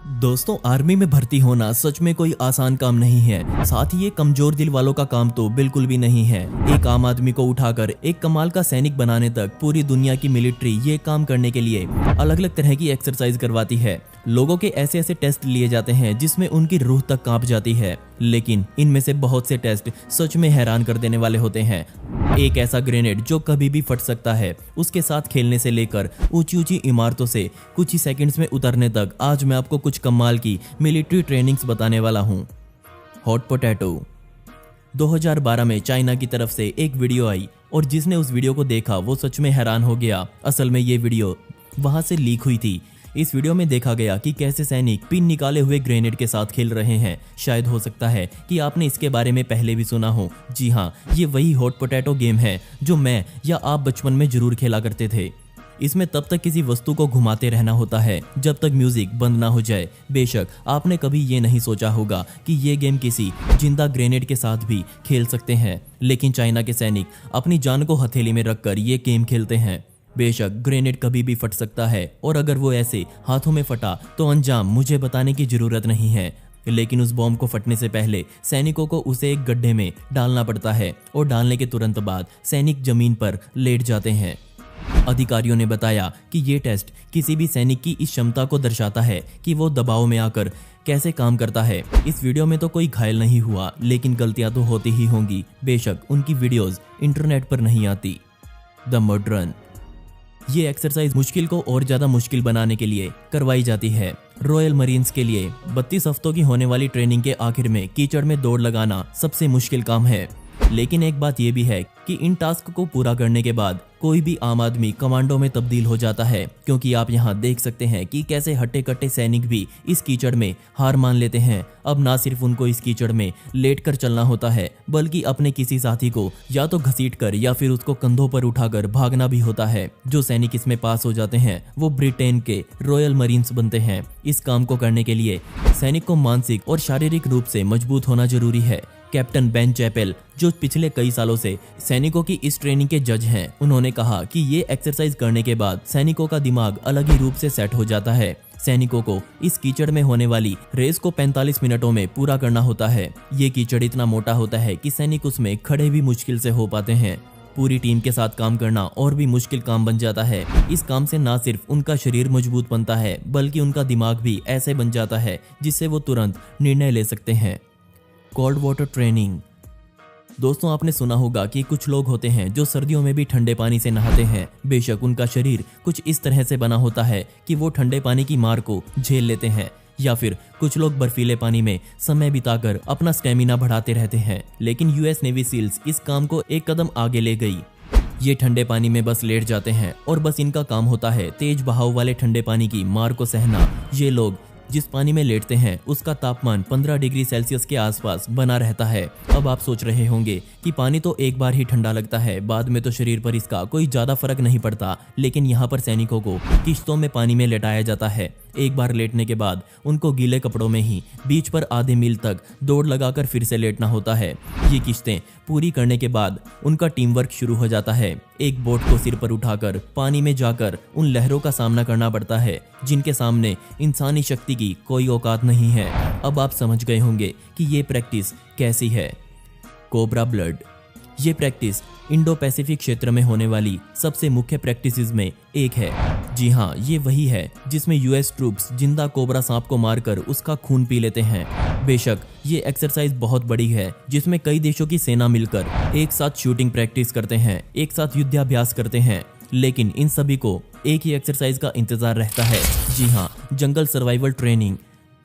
दोस्तों, आर्मी में भर्ती होना सच में कोई आसान काम नहीं है। साथ ही ये कमजोर दिल वालों का काम तो बिल्कुल भी नहीं है। एक आम आदमी को उठाकर एक कमाल का सैनिक बनाने तक पूरी दुनिया की मिलिट्री ये काम करने के लिए अलग अलग तरह की एक्सरसाइज करवाती है। लोगों के ऐसे ऐसे टेस्ट लिए जाते हैं जिसमें उनकी रूह तक कांप जाती है, लेकिन इनमें से बहुत से टेस्ट सच में हैरान कर देने वाले होते हैं। एक ऐसा ग्रेनेड जो कभी भी फट सकता है, उसके साथ खेलने से लेकर ऊंची ऊंची इमारतों से कुछ ही सेकंड्स में उतरने तक, आज मैं आपको कुछ कमाल की मिलिट्री ट्रेनिंग्स बताने वाला हूं। Hot potato. 2012 में चाइना की तरफ से एक वीडियो आई और जिसने उस वीडियो को देखा वो सच में हैरान हो गया। असल में ये वीडियो वहां से लीक हुई थी। इस वीडियो में देखा गया कि कैसे सैनिक पिन निकाले हुए ग्रेनेड के साथ खेल रहे हैं। शायद हो सकता है कि आपने इसके बारे में पहले भी सुना हो। जी हाँ, ये वही हॉट पोटैटो गेम है जो मैं या आप बचपन में जरूर खेला करते थे। इसमें तब तक किसी वस्तु को घुमाते रहना होता है जब तक म्यूजिक बंद ना हो जाए। बेशक आपने कभी ये नहीं सोचा होगा कि ये गेम किसी जिंदा ग्रेनेड के साथ भी खेल सकते हैं, लेकिन चाइना के सैनिक अपनी जान को हथेली में रखकर ये गेम खेलते हैं। बेशक ग्रेनेड कभी भी फट सकता है और अगर वो ऐसे हाथों में फटा तो अंजाम मुझे बताने की जरूरत नहीं है, लेकिन उस बॉम्ब को फटने से पहले सैनिकों को उसे एक गड्ढे में डालना पड़ता है और डालने के तुरंत बाद सैनिक जमीन पर लेट जाते हैं। अधिकारियों ने बताया कि ये टेस्ट किसी भी सैनिक की इस क्षमता को दर्शाता है कि वो दबाव में आकर कैसे काम करता है। इस वीडियो में तो कोई घायल नहीं हुआ, लेकिन गलतियां तो होती ही होंगी। बेशक उनकी वीडियोस इंटरनेट पर नहीं आती। The mud run. ये एक्सरसाइज मुश्किल को और ज्यादा मुश्किल बनाने के लिए करवाई जाती है। रॉयल मरीन्स के लिए 32 हफ्तों की होने वाली ट्रेनिंग के आखिर में कीचड़ में दौड़ लगाना सबसे मुश्किल काम है। लेकिन एक बात यह भी है कि इन टास्क को पूरा करने के बाद कोई भी आम आदमी कमांडो में तब्दील हो जाता है, क्योंकि आप यहाँ देख सकते हैं कि कैसे हट्टे कट्टे सैनिक भी इस कीचड़ में हार मान लेते हैं। अब ना सिर्फ उनको इस कीचड़ में लेटकर चलना होता है, बल्कि अपने किसी साथी को या तो घसीटकर या फिर उसको कंधों पर उठाकर भागना भी होता है। जो सैनिक इसमें पास हो जाते हैं वो ब्रिटेन के रॉयल मरीन्स बनते हैं। इस काम को करने के लिए सैनिक को मानसिक और शारीरिक रूप से मजबूत होना जरूरी है। कैप्टन बेन चैपेल, जो पिछले कई सालों से सैनिकों की इस ट्रेनिंग के जज हैं, उन्होंने कहा कि ये एक्सरसाइज करने के बाद सैनिकों का दिमाग अलग ही रूप से सेट हो जाता है। सैनिकों को इस कीचड़ में होने वाली रेस को 45 मिनटों में पूरा करना होता है। ये कीचड़ इतना मोटा होता है कि सैनिक उसमें खड़े भी मुश्किल से हो पाते हैं। पूरी टीम के साथ काम करना और भी मुश्किल काम बन जाता है। इस काम से ना सिर्फ उनका शरीर मजबूत बनता है, बल्कि उनका दिमाग भी ऐसे बन जाता है जिससे वो तुरंत निर्णय ले सकते हैं। Cold water training. दोस्तों, आपने सुना होगा कि कुछ लोग होते हैं जो सर्दियों में भी ठंडे पानी से नहाते हैं। बेशक उनका शरीर कुछ इस तरह से बना होता है कि वो ठंडे पानी की मार को झेल लेते हैं, या फिर कुछ लोग बर्फीले पानी में समय बिताकर अपना स्टेमिना बढ़ाते रहते हैं। लेकिन यूएस नेवी सील्स इस काम को एक कदम आगे ले गई। ये ठंडे पानी में बस लेट जाते हैं और बस इनका काम होता है तेज बहाव वाले ठंडे पानी की मार को सहना। ये लोग जिस पानी में लेटते हैं उसका तापमान 15 डिग्री सेल्सियस के आसपास बना रहता है। अब आप सोच रहे होंगे कि पानी तो एक बार ही ठंडा लगता है, बाद में तो शरीर पर इसका कोई ज्यादा फर्क नहीं पड़ता। लेकिन यहाँ पर सैनिकों को किश्तों में पानी में लेटाया जाता है। एक बार लेटने के बाद उनको गीले कपड़ों में ही बीच पर आधे मील तक दौड़ लगाकर फिर से लेटना होता है। ये किश्तें पूरी करने के बाद उनका टीम वर्क शुरू हो जाता है। एक बोट को सिर पर उठाकर पानी में जाकर उन लहरों का सामना करना पड़ता है जिनके सामने इंसानी शक्ति की कोई औकात नहीं है। अब आप समझ गए होंगे कि ये प्रैक्टिस कैसी है। Cobra blood. ये प्रैक्टिस इंडो पैसिफिक क्षेत्र में होने वाली सबसे मुख्य प्रैक्टिसेस में एक है। जी हाँ, ये वही है जिसमें यूएस ट्रूप्स जिंदा कोबरा सांप को मारकर उसका खून पी लेते हैं। बेशक ये एक्सरसाइज बहुत बड़ी है, जिसमें कई देशों की सेना मिलकर एक साथ शूटिंग प्रैक्टिस करते हैं, एक साथ युद्धाभ्यास करते हैं। लेकिन इन सभी को एक ही एक्सरसाइज का इंतजार रहता है। जी हाँ, जंगल सर्वाइवल ट्रेनिंग,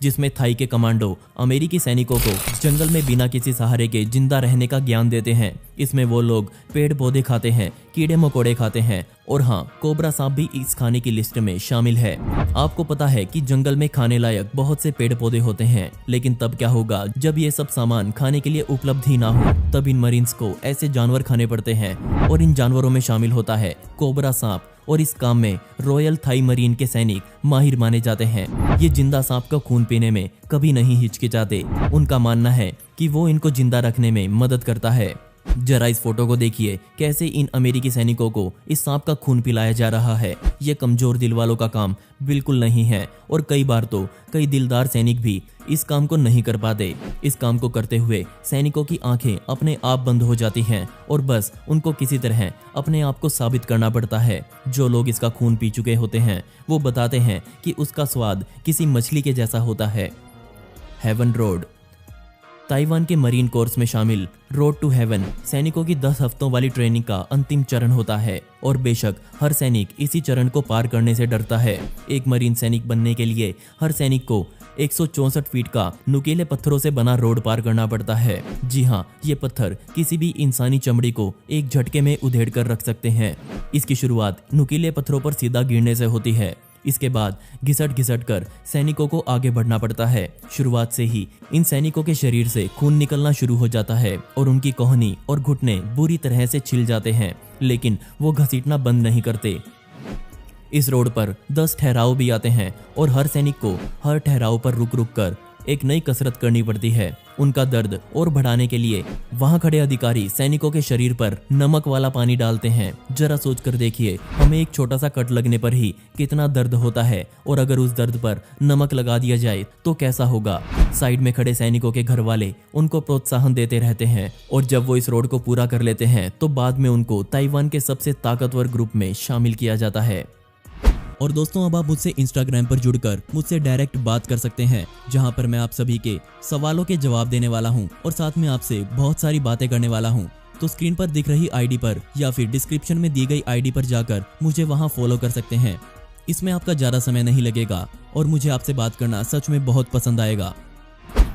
जिसमें थाई के कमांडो अमेरिकी सैनिकों को जंगल में बिना किसी सहारे के जिंदा रहने का ज्ञान देते हैं। इसमें वो लोग पेड़ पौधे खाते हैं, कीड़े मकोड़े खाते हैं, और हाँ, कोबरा सांप भी इस खाने की लिस्ट में शामिल है। आपको पता है कि जंगल में खाने लायक बहुत से पेड़ पौधे होते हैं, लेकिन तब क्या होगा जब ये सब सामान खाने के लिए उपलब्ध ही ना हो? तब इन मरीन्स को ऐसे जानवर खाने पड़ते हैं, और इन जानवरों में शामिल होता है कोबरा सांप। और इस काम में रॉयल थाई मरीन के सैनिक माहिर माने जाते हैं। ये जिंदा सांप का खून पीने में कभी नहीं हिचकिचाते। उनका मानना है कि वो इनको जिंदा रखने में मदद करता है। जरा इस फोटो को देखिए, कैसे इन अमेरिकी सैनिकों को इस सांप का खून पिलाया जा रहा है। ये कमजोर दिल वालों का काम बिल्कुल नहीं है और कई बार तो कई दिलदार सैनिक भी इस काम को नहीं कर पाते। इस काम को करते हुए सैनिकों की आंखें अपने आप बंद हो जाती हैं और बस उनको किसी तरह अपने आप को साबित करना पड़ता है। जो लोग इसका खून पी चुके होते हैं वो बताते हैं कि उसका स्वाद किसी मछली के जैसा होता है। Heaven road. ताइवान के मरीन कोर्स में शामिल रोड टू हेवन सैनिकों की 10 हफ्तों वाली ट्रेनिंग का अंतिम चरण होता है और बेशक हर सैनिक इसी चरण को पार करने से डरता है। एक मरीन सैनिक बनने के लिए हर सैनिक को 164 फीट का नुकीले पत्थरों से बना रोड पार करना पड़ता है। जी हाँ, ये पत्थर किसी भी इंसानी चमड़ी को एक झटके में उधेड़ कर रख सकते हैं। इसकी शुरुआत नुकीले पत्थरों पर सीधा गिरने से होती है। इसके बाद घिसट घिसट कर सैनिकों को आगे बढ़ना पड़ता है। शुरुआत से ही इन सैनिकों के शरीर से खून निकलना शुरू हो जाता है और उनकी कोहनी और घुटने बुरी तरह से छिल जाते हैं, लेकिन वो घसीटना बंद नहीं करते। इस रोड पर 10 ठहराव भी आते हैं और हर सैनिक को हर ठहराव पर रुक रुक कर एक नई कसरत करनी पड़ती है। उनका दर्द और बढ़ाने के लिए वहां खड़े अधिकारी सैनिकों के शरीर पर नमक वाला पानी डालते हैं। जरा सोच कर देखिए, हमें एक छोटा सा कट लगने पर ही कितना दर्द होता है और अगर उस दर्द पर नमक लगा दिया जाए तो कैसा होगा। साइड में खड़े सैनिकों के घर वाले उनको प्रोत्साहन देते रहते हैं और जब वो इस रोड को पूरा कर लेते हैं तो बाद में उनको ताइवान के सबसे ताकतवर ग्रुप में शामिल किया जाता है। और दोस्तों, अब आप मुझसे इंस्टाग्राम पर जुड़कर मुझसे डायरेक्ट बात कर सकते हैं, जहां पर मैं आप सभी के सवालों के जवाब देने वाला हूं और साथ में आपसे बहुत सारी बातें करने वाला हूं। तो स्क्रीन पर दिख रही आईडी पर या फिर डिस्क्रिप्शन में दी गई आईडी पर जाकर मुझे वहां फॉलो कर सकते हैं। इसमें आपका ज़्यादा समय नहीं लगेगा और मुझे आपसे बात करना सच में बहुत पसंद आएगा।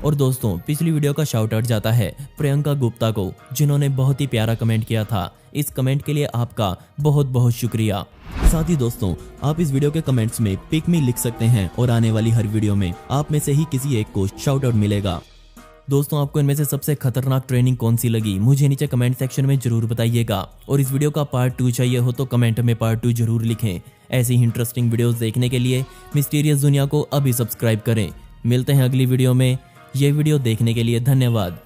और दोस्तों, पिछली वीडियो का शाउट आउट जाता है प्रियंका गुप्ता को, जिन्होंने बहुत ही प्यारा कमेंट किया था। इस कमेंट के लिए आपका बहुत बहुत शुक्रिया। साथ ही दोस्तों, आप इस वीडियो के कमेंट्स में पिक मी लिख सकते हैं और आने वाली हर वीडियो में आप में से ही किसी एक को शाउट आउट मिलेगा। दोस्तों, आपको इनमें से सबसे खतरनाक ट्रेनिंग कौन सी लगी मुझे नीचे कमेंट सेक्शन में जरूर बताइएगा और इस वीडियो का पार्ट 2 चाहिए हो तो कमेंट में पार्ट 2 जरूर लिखें। ऐसी ही इंटरेस्टिंग वीडियोस देखने के लिए मिस्टीरियस दुनिया को अभी सब्सक्राइब करें। मिलते हैं अगली वीडियो में। ये वीडियो देखने के लिए धन्यवाद।